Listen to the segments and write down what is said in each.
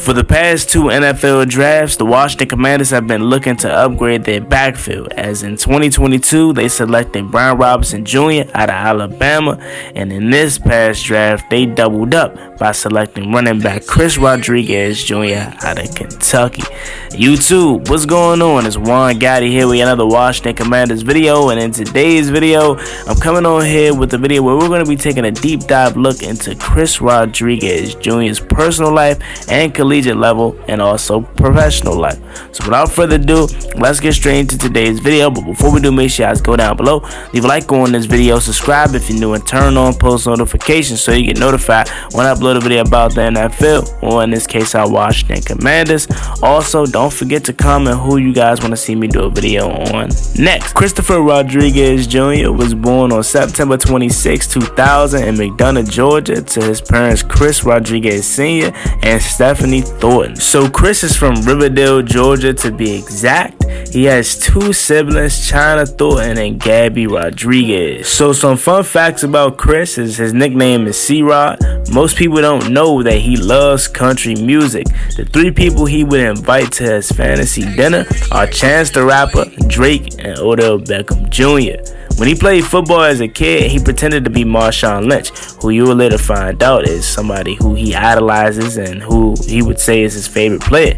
For the past 2 NFL drafts, the Washington Commanders have been looking to upgrade their backfield, as in 2022 they selected Brian Robison Jr. out of Alabama, and in this past draft they doubled up by selecting running back Chris Rodriguez Jr. out of Kentucky. YouTube, what's going on? It's Juan Gotti here with another Washington Commanders video, and in today's video I'm coming on here with a video where we're going to be taking a deep dive look into Chris Rodriguez Jr.'s personal life and collegiate level and also professional life. So without further ado, let's get straight into today's video. But before we do, make sure you guys go down below, leave a like on this video, subscribe if you're new, and turn on post notifications so you get notified when I upload a video about the NFL, or in this case our Washington Commanders. Also, don't forget to comment who you guys want to see me do a video on next. Christopher Rodriguez Jr. was born on September 26, 2000 in McDonough, Georgia, to his parents Chris Rodriguez Sr. and Stephanie Thornton. So Chris is from Riverdale, Georgia to be exact. He has 2 siblings, China Thornton and Gabby Rodriguez. So some fun facts about Chris is his nickname is C-Rod. Most people don't know that he loves country music. The 3 people he would invite to his fantasy dinner are Chance the Rapper, Drake, and Odell Beckham Jr. When he played football as a kid, he pretended to be Marshawn Lynch, who you will later find out is somebody who he idolizes and who he would say is his favorite player.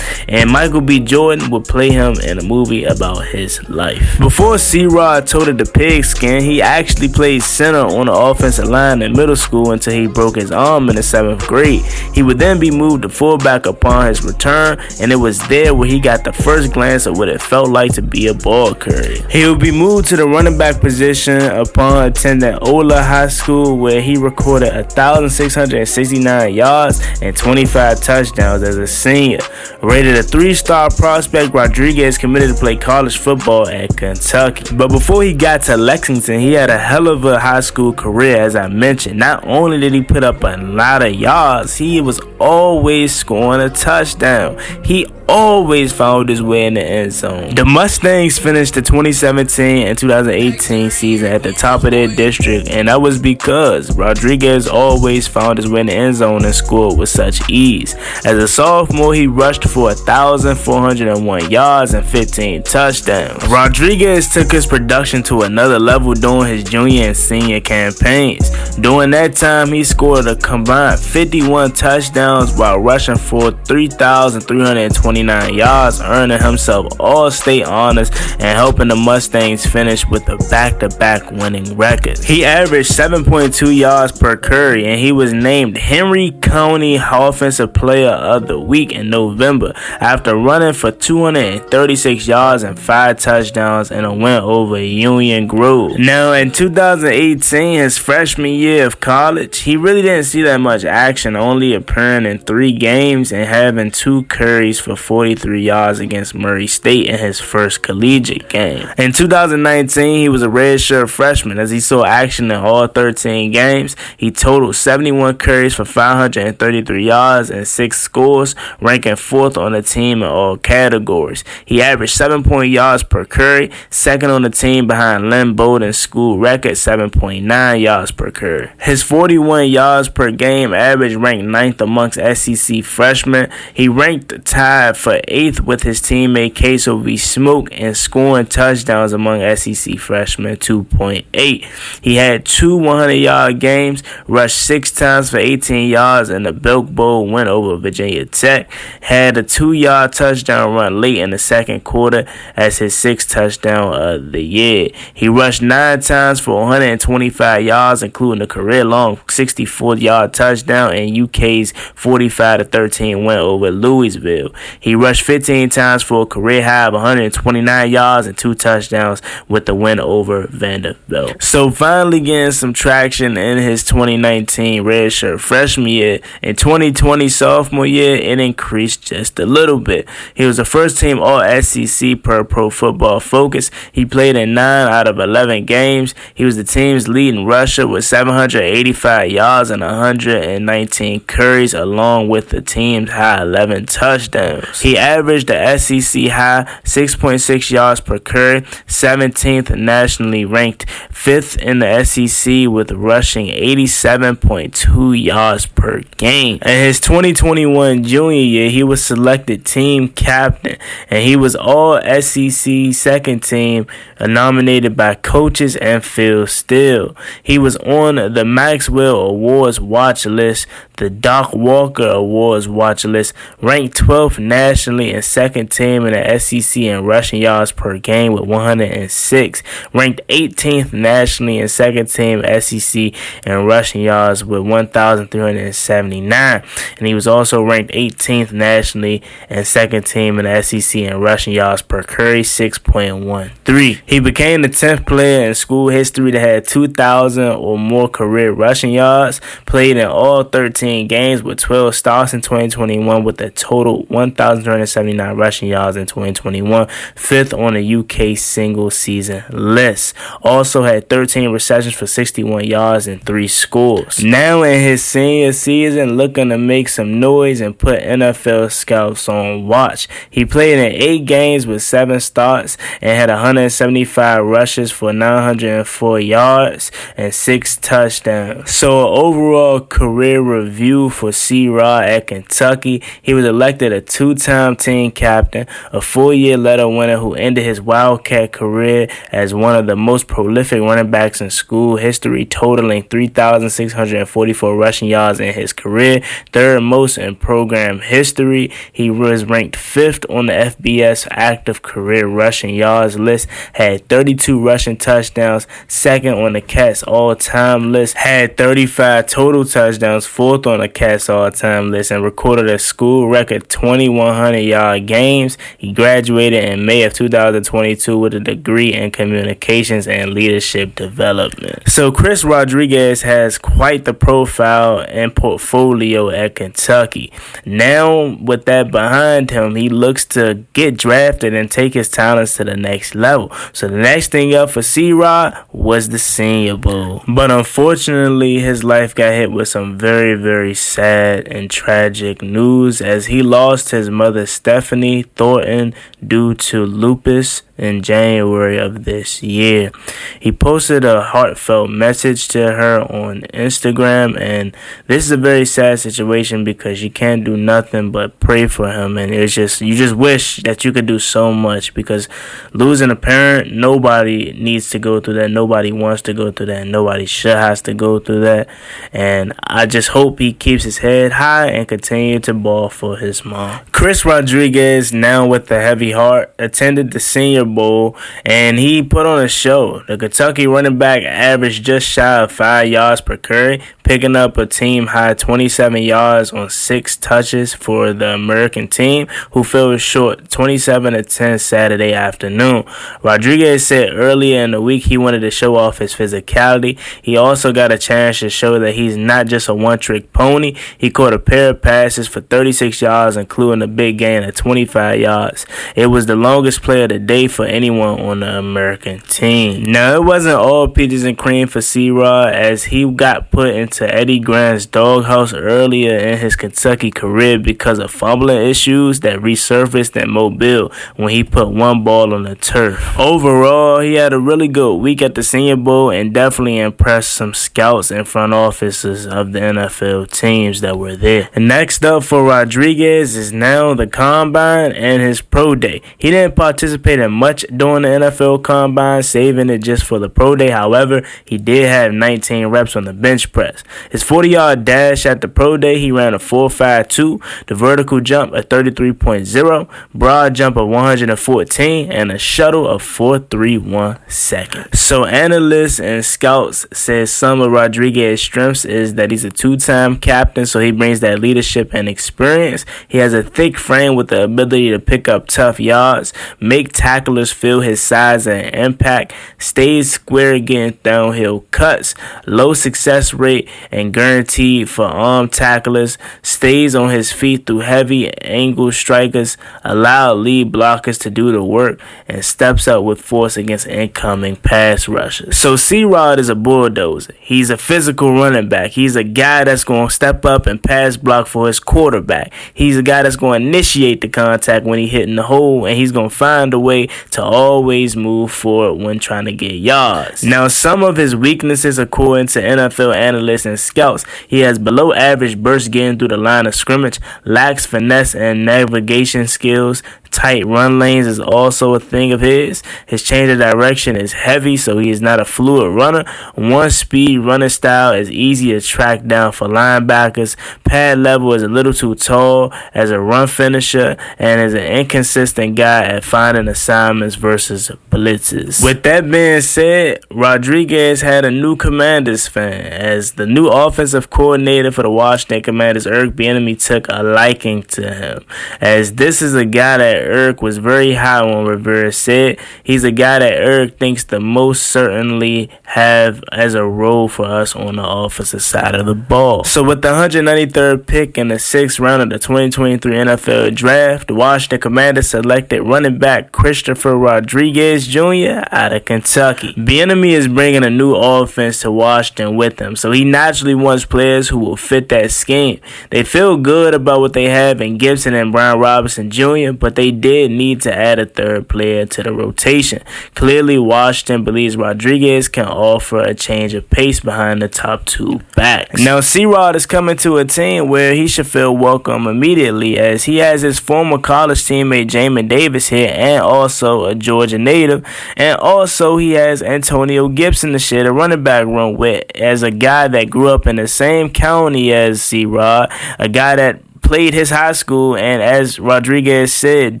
And Michael B. Jordan would play him in a movie about his life. Before C-Rod toted the pigskin, he actually played center on the offensive line in middle school until he broke his arm in the 7th grade. He would then be moved to fullback upon his return, and it was there where he got the first glance of what it felt like to be a ball carrier. He would be moved to the running back position upon attending Ola High School, where he recorded 1,669 yards and 25 touchdowns as a senior. Rated a 3-star prospect, Rodriguez committed to play college football at Kentucky. But before he got to Lexington, he had a hell of a high school career, as I mentioned. Not only did he put up a lot of yards, he was always scoring a touchdown. He always found his way in the end zone. The Mustangs finished the 2017 and 2018 season at the top of their district, and that was because Rodriguez always found his way in the end zone and scored with such ease. As a sophomore, he rushed for 1,401 yards and 15 touchdowns. Rodriguez took his production to another level during his junior and senior campaigns. During that time, he scored a combined 51 touchdowns while rushing for 3,329 yards, earning himself all-state honors and helping the Mustangs finish with a back-to-back winning record. He averaged 7.2 yards per carry, and he was named Henry County Offensive Player of the Week in November after running for 236 yards and 5 touchdowns in a win over Union Grove. Now, in 2018, his freshman year of college, he really didn't see that much action, only appearing in 3 games and having 2 carries for 43 yards against Murray State in his first collegiate game. In 2019, he was a redshirt freshman as he saw action in all 13 games. He totaled 71 carries for 533 yards and 6 scores, ranking 4th on the team in all categories. He averaged 7 yards per carry, second on the team behind Lynn Bowden's school record 7.9 yards per carry. His 41 yards per game average ranked 9th amongst SEC freshmen. He ranked tied for 8th with his teammate Queso V. Smoke in scoring touchdowns among SEC freshmen, 2.8. He had 2 100-yard games, rushed 6 times for 18 yards in the Bilk Bowl win over Virginia Tech, had a 2-yard touchdown run late in the second quarter as his 6th touchdown of the year. He rushed 9 times for 125 yards, including a career-long 64-yard touchdown in UK's 45-13 win over Louisville. He rushed 15 times for a career high of 129 yards and 2 touchdowns with the win over Vanderbilt. So finally getting some traction in his 2019 redshirt freshman year. In 2020 sophomore year, it increased just a little bit. He was the first team All-SEC per Pro Football Focus. He played in 9 out of 11 games. He was the team's leading rusher with 785 yards and 119 carries, along with the team's high 11 touchdowns. yards. He averaged the SEC high 6.6 yards per carry, 17th nationally ranked, 5th in the SEC with rushing 87.2 yards per game. In his 2021 junior year, he was selected team captain, and he was all SEC second team, nominated by coaches and Phil Steele. He was on the Maxwell Awards watch list, the Doc Walker Awards watch list, ranked 12th nationally and second team in the SEC in rushing yards per game with 106, ranked 18th nationally and second team SEC in rushing yards with 1,379, and he was also ranked 18th nationally and second team in the SEC in rushing yards per carry, 6.13. He became the 10th player in school history to have 2,000 or more career rushing yards, played in all 13 games with 12 starts in 2021 with a total 1,379 rushing yards in 2021, 5th on the UK single season list. Also had 13 receptions for 61 yards and 3 scores. Now in his senior season, looking to make some noise and put NFL scouts on watch. He played in 8 games with 7 starts and had 175 rushes for 904 yards and 6 touchdowns. So an overall career review for C-Rod at Kentucky. He was elected a 2-time team captain, a 4-year letter winner who ended his Wildcat career as one of the most prolific running backs in school history, totaling 3,644 rushing yards in his career, 3rd most in program history. He was ranked 5th on the FBS active career rushing yards list, had 32 rushing touchdowns, 2nd on the Cats all-time list, had 35 total touchdowns, 4th on the Cats all-time list, and recorded a school record 2,100-yard games. He graduated in May of 2022 with a degree in communications and leadership development. So Chris Rodriguez has quite the profile and portfolio at Kentucky. Now, with that behind him, he looks to get drafted and take his talents to the next level. So the next thing up for C-Rod was the Senior Bowl. But unfortunately, his life got hit with some very, very sad and tragic news as he lost his mother, Stephanie Thornton, due to lupus in January of this year. He posted a heartfelt message to her on Instagram, and this is a very sad situation because you can't do nothing but pray for him, and you just wish that you could do so much, because losing a parent, nobody needs to go through that, nobody wants to go through that, nobody should have to go through that, and I just hope he keeps his head high and continue to ball for his mom. Chris Rodriguez, now with a heavy heart, attended the Senior Bowl, and he put on a show. The Kentucky running back averaged just shy of 5 yards per carry, picking up a team high 27 yards on 6 touches for the American team, who fell short 27-10 Saturday afternoon. Rodriguez said earlier in the week he wanted to show off his physicality. He also got a chance to show that he's not just a one-trick pony. He caught a pair of passes for 36 yards, including a big gain of 25 yards. It was the longest play of the day for anyone on the American team. Now, it wasn't all peaches and cream for C-Rod, as he got put into Eddie Grant's doghouse earlier in his Kentucky career because of fumbling issues that resurfaced in Mobile when he put one ball on the turf. Overall, he had a really good week at the Senior Bowl and definitely impressed some scouts and front offices of the NFL teams that were there. And next up for Rodriguez is now the Combine and his Pro Day. He didn't participate in much during the NFL Combine, saving it just for the Pro Day. However, he did have 19 reps on the bench press. His 40-yard dash at the Pro Day, he ran a 4.52, the vertical jump a 33.0, broad jump of 114, and a shuttle of 4.31 seconds. So analysts and scouts said some of Rodriguez's strengths is that he's a 2-time captain, so he brings that leadership and experience. He has a thick frame with the ability to pick up tough yards, make tacklers feel his size and impact, stays square getting downhill cuts, low success rate, and guaranteed for arm tacklers, stays on his feet through heavy angle strikers, allow lead blockers to do the work, and steps up with force against incoming pass rushers. So C-Rod is a bulldozer. He's a physical running back. He's a guy that's going to step up and pass block for his quarterback. He's a guy that's going to initiate the contact when he hitting the hole, and he's going to find a way to always move forward when trying to get yards. Now, some of his weaknesses, according to NFL analysts and scouts, he has below average burst getting through the line of scrimmage, lacks finesse and navigation skills. Tight run lanes is also a thing of his. His change of direction is heavy, so he is not a fluid runner. One speed running style is easy to track down for linebackers. Pad level is a little too tall as a run finisher and is an inconsistent guy at finding assignments versus blitzes. With that being said, Rodriguez had a new Commanders fan as the new offensive coordinator for the Washington Commanders. Eric Bieniemy took a liking to him, as this is a guy that Eric was very high on. Rivera said he's a guy that Eric thinks the most certainly have as a role for us on the offensive side of the ball. So with the 193rd pick in the 6th round of the 2023 NFL Draft, the Washington Commanders selected running back Christopher Rodriguez Jr. out of Kentucky. Bieniemy is bringing a new offense to Washington with him, so he naturally wants players who will fit that scheme. They feel good about what they have in Gibson and Brian Robison Jr., but they did need to add a third player to the rotation. Clearly, Washington believes Rodriguez can offer a change of pace behind the top two backs. Now, C-Rod is coming to a team where he should feel welcome immediately, as he has his former college teammate Jamin Davis here, and also a Georgia native, and also he has Antonio Gibson to share the running back room with, as a guy that grew up in the same county as C-Rod, a guy that played his high school, and as Rodriguez said,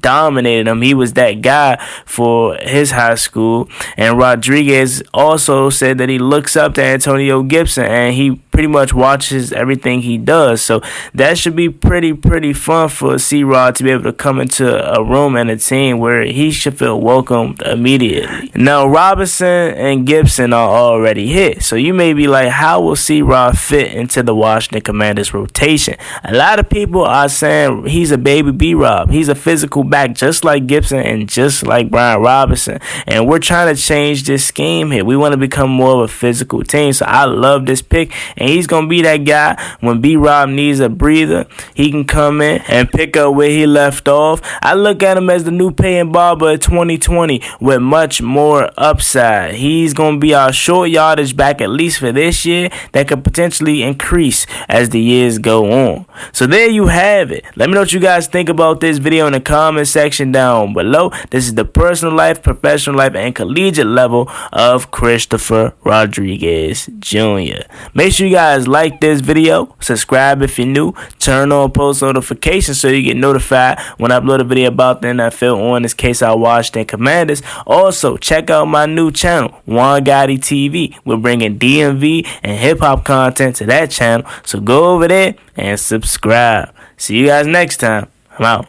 dominated him. He was that guy for his high school. And Rodriguez also said that he looks up to Antonio Gibson, and he pretty much watches everything he does. So that should be pretty fun for C-Rod to be able to come into a room and a team where he should feel welcomed immediately. Now, Robison and Gibson are already hit, so you may be like, how will C-Rod fit into the Washington Commanders rotation? A lot of people are saying he's a baby B-Rob. He's a physical back just like Gibson and just like Brian Robison, and we're trying to change this scheme here. We want to become more of a physical team, so I love this pick, and he's going to be that guy when B-Rob needs a breather. He can come in and pick up where he left off. I look at him as the new Peyton Barber of 2020 with much more upside. He's going to be our short yardage back, at least for this year, that could potentially increase as the years go on. So there you have it. Let me know what you guys think about this video in the comment section down below. This is the personal life, professional life, and collegiate level of Christopher Rodriguez Jr. Make sure you guys like this video, subscribe if you're new, turn on post notifications so you get notified when I upload a video about the NFL, or in this case our Washington Commanders. Also, check out my new channel, Juan Gotti TV. We're bringing DMV and hip-hop content to that channel, so go over there and subscribe. See you guys next time. I'm out.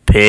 Peace.